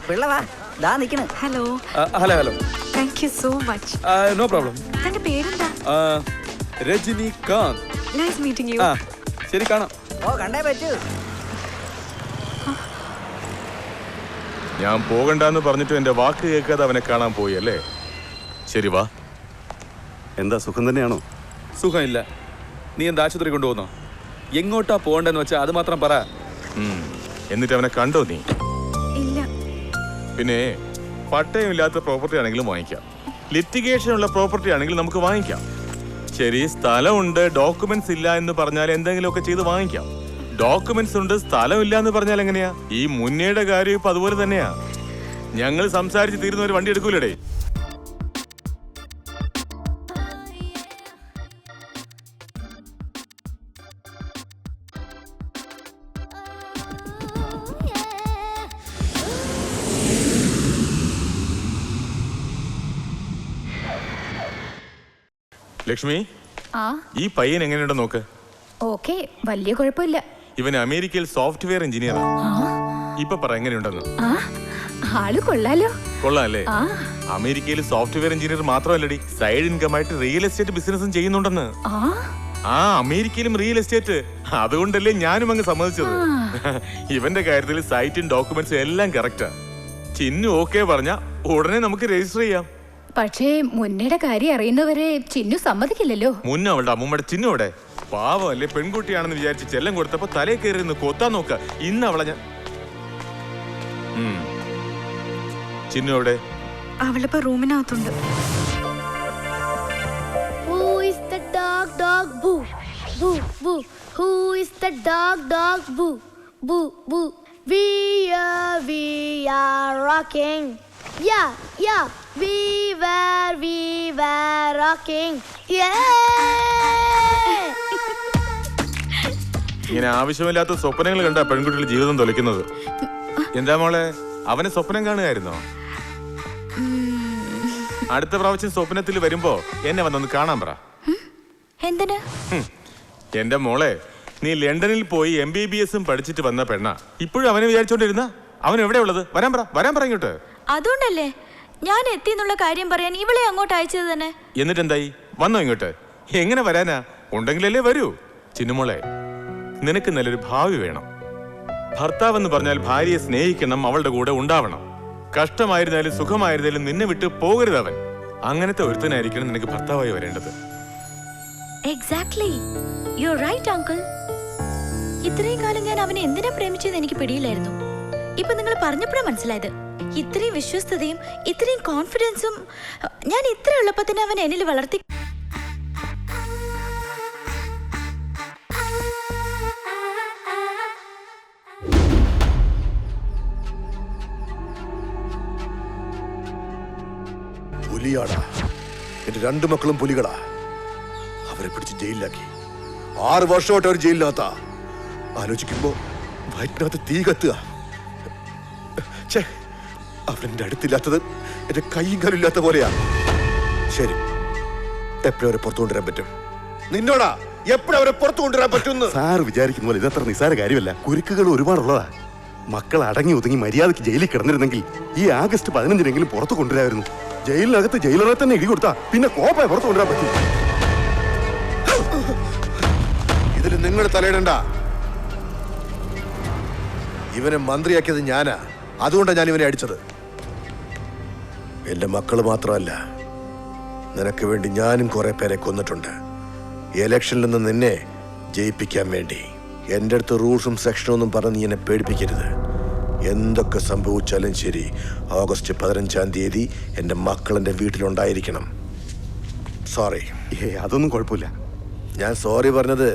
പിള്ളവാ ദാ നിക്കണ. Hello hello hello. Thank you so much. No problem. തന്റെ പേരെന്താ? രജനികാന്ത്. Nice meeting you. ശരി കാണാം. ഓ കണ്ടേ പറ്റൂ. ഞാൻ പോകണ്ടെന്ന് പറഞ്ഞിട്ട് എന്റെ വാക്ക് കേൾക്കാതെ അവനെ കാണാൻ പോയി അല്ലേ? ശരി വാ. എന്താ സുഖം തന്നെയാണോ? സുഖമില്ല. നീ എന്താ ആശുപത്രി കൊണ്ടുപോകുന്നോ? എങ്ങോട്ടാ പോകണ്ടെന്ന് വെച്ചാൽ അത് മാത്രം പറ. എന്നിട്ട് അവനെ കണ്ടോ നീ? ഇല്ല. പിന്നെ പട്ടയമില്ലാത്ത പ്രോപ്പർട്ടി ആണെങ്കിലും വാങ്ങിക്കാം, ലിറ്റിഗേഷൻ ഉള്ള പ്രോപ്പർട്ടി ആണെങ്കിൽ നമുക്ക് വാങ്ങിക്കാം. ശരി, സ്ഥലമുണ്ട് ഡോക്യുമെന്റ്സ് ഇല്ല എന്ന് പറഞ്ഞാൽ എന്തെങ്കിലുമൊക്കെ ചെയ്ത് വാങ്ങിക്കാം. ഡോക്യുമെന്റ്സ് ഉണ്ട് സ്ഥലമില്ല എന്ന് പറഞ്ഞാൽ എങ്ങനെയാ? ഈ മുന്നേയുടെ കാര്യം ഇപ്പൊ അതുപോലെ തന്നെയാ. ഞങ്ങൾ സംസാരിച്ച് തീരുന്ന ഒരു വണ്ടി എടുക്കൂലേ? ലക്ഷ്മി, ഈ പയ്യൻ എങ്ങനെയുണ്ടോ നോക്ക്. ഓക്കെ, വലിയ കുഴപ്പമില്ല. ഇവൻ അമേരിക്കയിൽ സോഫ്റ്റ്വെയർ എഞ്ചിനീയറാ. ഇപ്പൊ പറ എങ്ങനെയുണ്ടെന്ന്. ആള് കൊള്ളാലോ. കൊള്ളാല്ലേ? അമേരിക്കയിൽ സോഫ്റ്റ്വെയർ എഞ്ചിനീയർ മാത്രമല്ലടി, സൈഡ് ഇൻകം ആയിട്ട് റിയൽ എസ്റ്റേറ്റ് ബിസിനസ്സും ചെയ്യുന്നുണ്ടെന്ന്. അമേരിക്കയിലും റിയൽ എസ്റ്റേറ്റ്. അതുകൊണ്ടല്ലേ ഞാനും അങ്ങ് സമ്മതിച്ചത്. ഇവന്റെ കാര്യത്തിൽ സൈറ്റും ഡോക്യുമെന്റ്സും എല്ലാം കറക്റ്റാ. ചിന്നു ഓക്കെ പറഞ്ഞ ഉടനെ നമുക്ക് രജിസ്റ്റർ ചെയ്യാം. പക്ഷേ മുന്നയുടെ കാര്യം അറിയുന്നവരെ ചിന്നു സമ്മതിക്കില്ലല്ലോ. മുന്ന അവളുടെ അമ്മൂമ്മയുടെ ചിന്നു അവിടെ പാവമല്ലേ, പെൺകുട്ടിയാണെന്ന് വിചാരിച്ച് ചെല്ലം കൊടുത്തപ്പോ തലേ കയറി നിന്ന് കൊത്താൻ നോക്ക. ഇന്ന് അവളെ ഞാൻ ചിന്നു അവിടെ അവളിപ്പോ റൂമിനകത്തുണ്ട്. Who is the dog dog boo boo boo? Who is the dog dog boo boo boo? We are rocking. Yeah, we were rocking. Yeah. ഇങ്ങനെ ആവശ്യമില്ലാത്ത സ്വപ്നങ്ങൾ കണ്ട പെൺകുട്ടികളുടെ ജീവിതം തൊലയ്ക്കുന്നത്. എന്താ മോളെ, അവനെ സ്വപ്നം കാണുകയായിരുന്നോ? അടുത്ത പ്രാവശ്യം സ്വപ്നത്തിൽ വരുമ്പോ എന്നെ വന്നൊന്ന് കാണാൻ പറ. എന്തിന്? എന്റെ മോളെ, നീ ലണ്ടനിൽ പോയി MBBS പഠിച്ചിട്ട് വന്ന പെണ്ണ. ഇപ്പോഴും അവനെ വിചാരിച്ചോണ്ടിരുന്ന അവൻ എവിടെ ഉള്ളത്? വരാൻ പറ ഇങ്ങോട്ട്. അതുകൊണ്ടല്ലേ ഞാൻ എത്തി എന്നുള്ള കാര്യം പറയാൻ ഇവളെ അങ്ങോട്ട് അയച്ചത് തന്നെ. എന്നിട്ട് എന്തായി? വന്നോ ഇങ്ങോട്ട്? എങ്ങനെ വരാനാ? ഉണ്ടെങ്കിലല്ലേ വരൂ. ചിന്നുമോളെ, നിനക്ക് നല്ലൊരു ഭാവി വേണം. ഭർത്താവെന്ന് പറഞ്ഞാൽ ഭാര്യയെ സ്നേഹിക്കണം, അവളുടെ കൂടെ ഉണ്ടാവണം. കഷ്ടമായിരുന്നാലും സുഖമായിരുന്നാലും നിന്നെ വിട്ട് പോകരുത് അവൻ. അങ്ങനത്തെ ഒരുത്തനായിരിക്കണം നിനക്ക് ഭർത്താവായി വരേണ്ടത്. Exactly, you are right uncle. ഇത്രയും കാലം ഞാൻ അവനെ എന്തിനാ പ്രേമിച്ചതെന്ന് എനിക്ക് പിടിയില്ലായിരുന്നു. ഇപ്പൊ നിങ്ങൾ പറഞ്ഞപ്പോഴാണ് മനസ്സിലായത്. ഇത്രയും വിശ്വസ്തതയും ഇത്രയും കോൺഫിഡൻസും ഞാൻ ഇത്ര എളുപ്പത്തിന് അവൻ എന്നിൽ വളർത്തി. പുലിയാടാ, എന്റെ രണ്ടു മക്കളും പുലികളാ. അവരെ പിടിച്ച് ജയിലിലാക്കി. 6 വർഷമായിട്ട് അവർ ജയിലിനകത്താ. ആലോചിക്കുമ്പോ വയറ്റിനകത്ത് തീ കത്തുക. അവന്റെ അടുത്തില്ലാത്തത് എന്റെ കൈയും കാലില്ലാത്ത പോലെയാ. ശരി, എപ്പോഴവരെ പുറത്തു കൊണ്ടുവരാൻ പറ്റും? നിന്നോടാ എപ്പോഴവരെ പുറത്തു കൊണ്ടുവരാൻ പറ്റും? സാർ വിചാരിക്കുന്ന പോലെ ഇതത്ര നിസ്സാര കാര്യമല്ല. കുരുക്കുകൾ ഒരുപാടുള്ളതാ. മക്കൾ അടങ്ങി ഒതുങ്ങി മര്യാദയ്ക്ക് ജയിലിൽ കിടന്നിരുന്നെങ്കിൽ ഈ ആഗസ്റ്റ് 15-നെങ്കിലും പുറത്തു കൊണ്ടുവരായിരുന്നു. ജയിലിനകത്ത് ജയിലറെ തന്നെ ഇടി കൊടുത്താ പിന്നെ കോപ്പായ പുറത്തു കൊണ്ടുവരാൻ പറ്റും. ഇതിൽ നിങ്ങൾ തലയിടണ്ട. ഇവനെ മന്ത്രിയാക്കിയത് ഞാനാ. അതുകൊണ്ടാണ് ഞാൻ ഇവനെ അടിച്ചത്. എന്റെ മക്കള് മാത്രമല്ല, നിനക്ക് വേണ്ടി ഞാനും കുറെ പേരെ കൊന്നിട്ടുണ്ട്. ഇലക്ഷനിൽ നിന്ന് നിന്നെ ജയിപ്പിക്കാൻ വേണ്ടി. എൻ്റെ അടുത്ത് റൂൾസും സെക്ഷനും ഒന്നും പറഞ്ഞ് നീ എന്നെ പേടിപ്പിക്കരുത്. എന്തൊക്കെ സംഭവിച്ചാലും ശരി, ഓഗസ്റ്റ് 15-ാം തീയതി എൻ്റെ മക്കൾ എൻ്റെ വീട്ടിലുണ്ടായിരിക്കണം. സോറി. അതൊന്നും കുഴപ്പമില്ല. ഞാൻ സോറി പറഞ്ഞത്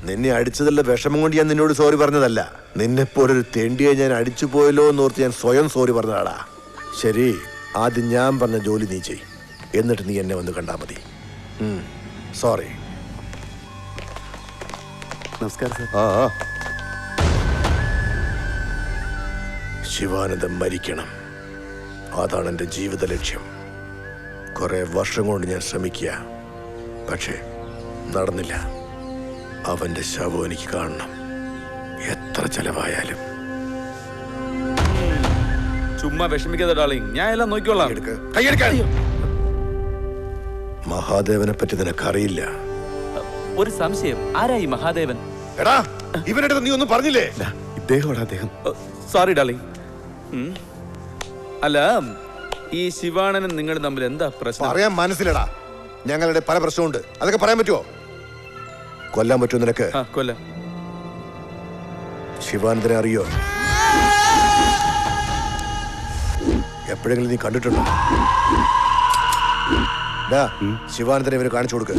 നിന്നെ അടിച്ചതല്ല, വിഷമം കൊണ്ട് ഞാൻ നിന്നോട് സോറി പറഞ്ഞതല്ല. നിന്നെപ്പോലൊരു തെണ്ടിയെ ഞാൻ അടിച്ചു പോയല്ലോ എന്നോർത്ത് ഞാൻ സ്വയം സോറി പറഞ്ഞതാടാ. ശരി, ആദ്യം ഞാൻ പറഞ്ഞ ജോലി നീ ചെയ്, എന്നിട്ട് നീ എന്നെ വന്ന് കണ്ടാൽ മതി. സോറി. നമസ്കാരം സാർ. ശിവാനന്ദൻ മരിക്കണം, അതാണ് എൻ്റെ ജീവിത ലക്ഷ്യം. കുറെ വർഷം കൊണ്ട് ഞാൻ ശ്രമിക്കുക, പക്ഷേ നടന്നില്ല. അവന്റെ ശവം എനിക്ക് കാണണം, എത്ര ചെലവായാലും. ചുമ്മാ വിഷമിക്കാതെ ഡാർലിംഗ്, ഞാൻ എല്ലാം നോക്കിക്കോളാം. മഹാദേവനെ പറ്റി നിനക്കറിയില്ല. ഒരു സംശയം, ആരാ ഈ മഹാദേവൻ? എടാ, ഇവനടുത്ത് നീ ഒന്നും പറഞ്ഞില്ലേ? ഇദ്ദേഹമാണ് അദ്ദേഹം. Sorry darling. അല്ല, ഈ ശിവാണനും നിങ്ങൾ തമ്മിൽ എന്താ പ്രശ്നം? പറയാൻ മനസ്സിലടാ, ഞങ്ങളുടെ പല പ്രശ്നമുണ്ട്. അതൊക്കെ പറയാൻ പറ്റുമോ? കൊല്ലാൻ പറ്റുമോ നിനക്ക്? കൊല്ലാം. ശിവാനന്ദനെ അറിയോ? എപ്പോഴെങ്കിലും നീ കണ്ടിട്ടുണ്ടോ? ശിവാനന്ദനെ ഇവന് കാണിച്ചു കൊടുക്ക്.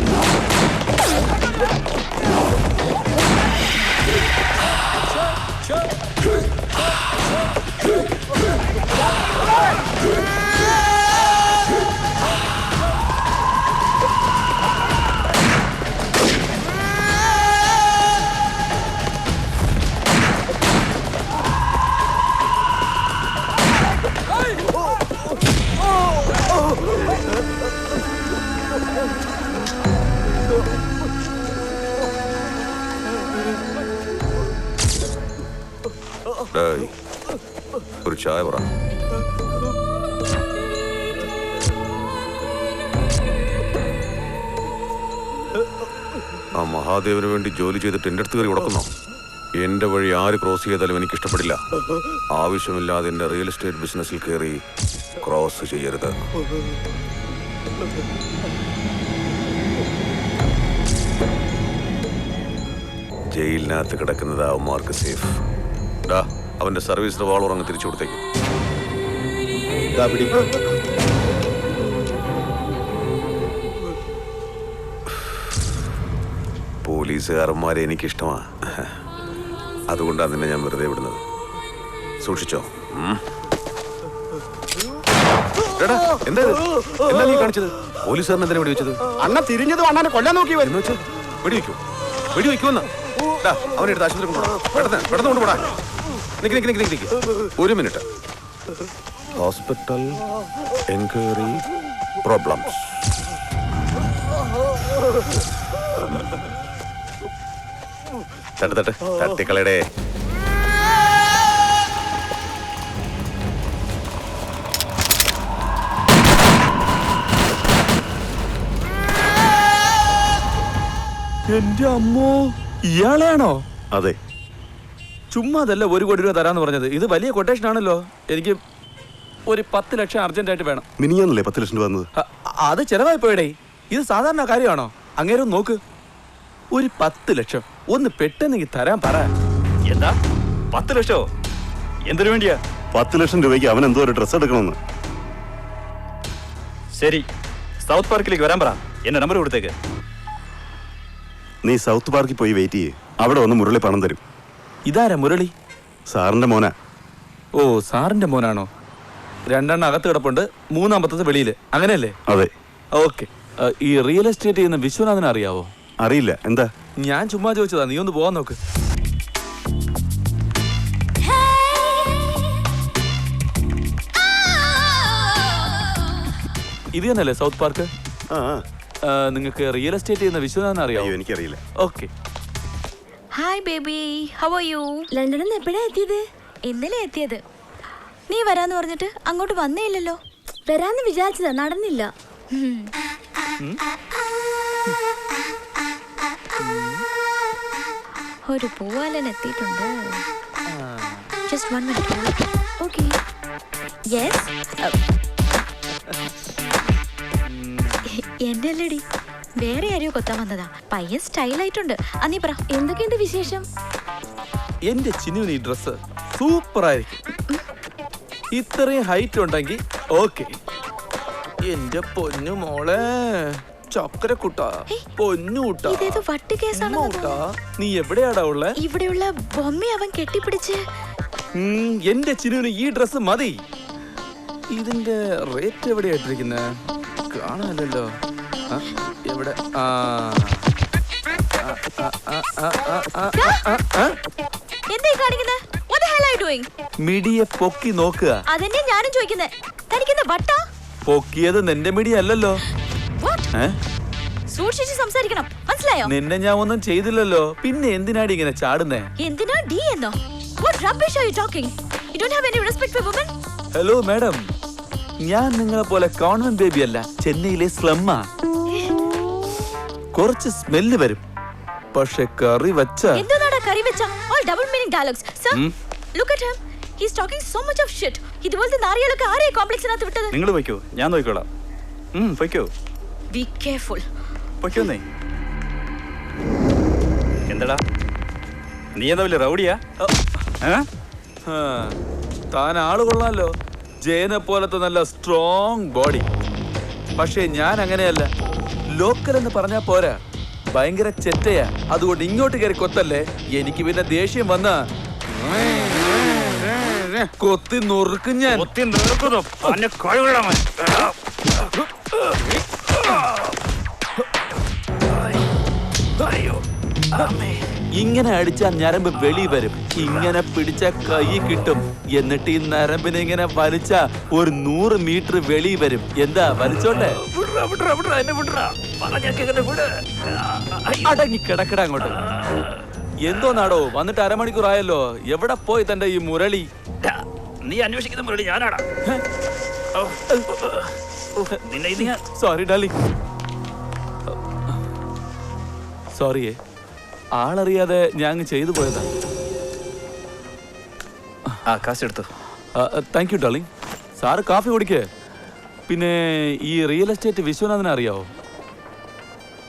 ഒരു ചായ പറ. ആ മഹാദേവന് വേണ്ടി ജോലി ചെയ്തിട്ട് എന്റെ അടുത്ത് കയറി ഉടക്കുന്നോ? എന്റെ വഴി ആര് ക്രോസ് ചെയ്താലും എനിക്ക് ഇഷ്ടപ്പെടില്ല. ആവശ്യമില്ലാതെ എന്റെ റിയൽ എസ്റ്റേറ്റ് ബിസിനസ്സിൽ കയറി ക്രോസ് ചെയ്യരുത്. ജയിലിനകത്ത് കിടക്കുന്നത് അവന്മാർക്ക് സേഫ്. അവന്റെ സർവീസ് റിവോൾവർ അങ്ങ് തിരിച്ചു കൊടുത്തേക്ക്. പോലീസുകാരന്മാരെ എനിക്കിഷ്ടമാ. അതുകൊണ്ടാണ് നിന്നെ ഞാൻ വെറുതെ വിടുന്നത്. സൂക്ഷിച്ചോ. എന്താ നീ കാണിച്ചത്? പോലീസുകാരൻ എന്തിനാ വെടിവെച്ചത്? അണ്ണ തിരിഞ്ഞത് അണ്ണനെ കൊല്ലാൻ നോക്കി വരുന്നു. വെടിവെക്കൂ, വെടിവെക്കുമെന്ന്. അവനെടുത്ത് ആശുപത്രി കൊണ്ടുപോടാ. പെട്ടെന്ന് കൊണ്ടുപോടാ. നിക്ക്. ഒരു മിനിറ്റ്. Hospital enquiry problems. തട്ടിക്കളയുടെ. എന്റെ അമ്മോ, ഇയാളെയാണോ? അതെ. ചുമ്മാ അതല്ല 1 കോടി രൂപ തരാന്ന് പറഞ്ഞത്. ഇത് വലിയ കൊട്ടേഷൻ ആണല്ലോ. എനിക്ക് ഒരു 10 ലക്ഷം അർജന്റായിട്ട് വേണം. മിനിഞ്ഞാന്നല്ലേ 10 ലക്ഷം രൂപ വന്നത്? അത് ചെലവായി പോയടേ. ഇത് സാധാരണ കാര്യമാണോ? അങ്ങേരും നോക്ക്. ഒരു 10 ലക്ഷം ഒന്ന് പെട്ടെന്ന് തരാൻ പറ. എന്താ 10 ലക്ഷോ? എന്തിനു വേണ്ടിയാ? 10 ലക്ഷം രൂപയ്ക്ക് അവൻ എന്തോ ഒരു ഡ്രസ് എടുക്കണമെന്ന്. ശരി, സൗത്ത് പാർക്കിലേക്ക് വരാൻ പറ. എന്റെ നമ്പർ കൊടുത്തേക്ക്. നീ സൗത്ത് പാർക്കിൽ പോയി വെയിറ്റ് ചെയ്യേ. അവിടെ വന്ന് മുരളി പണം തരും. ഇതാരാ മുരളി? സാറിന്റെ മോനാ. ഓ, സാറിന്റെ മോനാണോ? 2 അകത്ത് കിടപ്പുണ്ട്, 3 വെളിയില്, അങ്ങനെയല്ലേ? അതെ. ഓക്കെ. ഈ റിയൽ എസ്റ്റേറ്റ് ചെയ്യുന്ന വിശ്വനാഥനെ അറിയാവോ? അറിയില്ല. എന്താ? ഞാൻ ചുമ്മാ ചോദിച്ചതാ. നീ ഒന്ന് പോവാൻ നോക്ക്. ഇത് തന്നെയല്ലേ സൗത്ത് പാർക്ക്? നിങ്ങൾക്ക് റിയൽ എസ്റ്റേറ്റ് ചെയ്യുന്ന വിശ്വനാഥനെ അറിയാവോ? എനിക്കറിയില്ല. Okay. Hi baby, how are you? ലണ്ടനിൽ നിന്ന് എപ്പോഴാ എത്തിയത്? ഇന്നലെ എത്തിയത്. നീ വരാന്ന് പറഞ്ഞിട്ട് അങ്ങോട്ട് വന്നേ ഇല്ലല്ലോ. വരാന്ന് വിചാരിച്ചതാ, നടന്നില്ല. ഒരു പൂവാലൻ എത്തിയിട്ടുണ്ട്. Just 1 minute. ഓക്കെ. യെസ്. എന്റെ അല്ലേടി, വേറെ ആരെയോ കൊത്താൻ വന്നതാ. പയ്യൻ സ്റ്റൈലായിട്ടുണ്ട്. നീ പറ, എന്തൊക്കെയുണ്ട് വിശേഷം? എന്റെ ചിന്നുവിന് ഈ ഡ്രസ് സൂപ്പർ ആയിരിക്കും. ഇത്രയും ഹൈറ്റ് ഉണ്ടെങ്കിൽ ഓക്കെ. എന്റെ പൊന്നു മോളെ, ചക്കരക്കുട്ടാ, പൊന്നൂട്ടാ, ഇതേതോ വട്ട് കേസാണെന്ന്. നീ എവിടെയാടാ ഉള്ളെ? ഇവിടെയുള്ള ബൊമ്മ അവൻ കെട്ടിപ്പിടിച്ച്. എന്റെ ചിന്നുവിന് ഈ ഡ്രസ് മതി. ഇതിന്റെ റേറ്റ് എവിടെയായിട്ടിരിക്കുന്നെ? കാണാനല്ലോ. എവിടെ? എന്താ കാണിക്കുന്നത്? What the hell are you doing? മിടിയെ പൊക്കി നോക്കുക. അതെന്നെ ഞാനും ചോദിക്കുന്നേ. തനിക്കെന്താ വട്ടാ? പൊക്കിയത് നിന്റെ മിടി അല്ലല്ലോ. സൂക്ഷിച്ച് സംസാരിക്കണം, മനസ്സിലായോ? നിന്നെ ഞാൻ ഒന്നും ചെയ്തില്ലല്ലോ, പിന്നെ എന്തിനാടി ഇങ്ങനെ ചാടുന്നേ? എന്തിനാ ഡി എന്നോ? What rubbish are you talking? You don't have any respect for women? Hello madam, ഞാൻ നിങ്ങളെ പോലെ കോൺവെന്റ് ബേബി അല്ല, ചെന്നൈയിലെ സ്ലമ്മാ. കുറച്ച് സ്മെല്ല് വരും, പക്ഷെ കറി വെച്ച എന്താണ് കറി വെച്ച? all double meaning dialogues. Sir, look at him. He's talking so much of shit. ഇതുപോലത്തെ നാറികളൊക്കെ ആരെയും കോംപ്ലക്സിനകത്ത് വിട്ടത്? നിങ്ങൾ പോയിക്കോ, ഞാൻ നോക്കിക്കോളാം. പോയിക്കോ. Be careful. പൊയ്ക്കോന്നേ. എന്താടാ, നീ എന്താ വലിയ റൗഡിയാ? താൻ ആള് കൊള്ളാലോ, ജയനെ പോലത്തെ നല്ല സ്ട്രോങ് ബോഡി. പക്ഷേ ഞാൻ അങ്ങനെയല്ല. ലോക്കൽ എന്ന് പറഞ്ഞാ പോരാ, ഭയങ്കര ചെറ്റയാ. അതുകൊണ്ട് ഇങ്ങോട്ട് കയറി കൊത്തല്ലേ. എനിക്ക് പിന്നെ ദേഷ്യം വന്ന കൊത്തി നുറുക്കും ഞാൻ. ഇങ്ങനെ അടിച്ചാൽ ഞരമ്പ് വെളി വരും, ഇങ്ങനെ പിടിച്ച കൈ കിട്ടും. എന്നിട്ട് ഈ നരമ്പിനെ ഇങ്ങനെ വലിച്ച ഒരു 100 മീറ്റർ വെളി വരും. എന്താ വലിച്ചോട്ടെ? അടങ്ങി കിടക്കട അങ്ങോട്ട്. എന്തോന്നാടോ, വന്നിട്ട് അരമണിക്കൂറായല്ലോ. എവിടെ പോയി തന്റെ ഈ മുരളി? നീ അന്വേഷിക്കുന്ന മുരളി ഞാനാടാ. സോറി ഡാർലിംഗ്, സോറിയേ. ആളറിയാതെ ഞാൻ ചെയ്തു പോയതാ. കാശ് എടുത്തു. Thank you darling. സാറ് കാഫി കുടിക്കേ. പിന്നെ ഈ റിയൽ എസ്റ്റേറ്റ് വിശ്വനാഥനെ അറിയാവോ?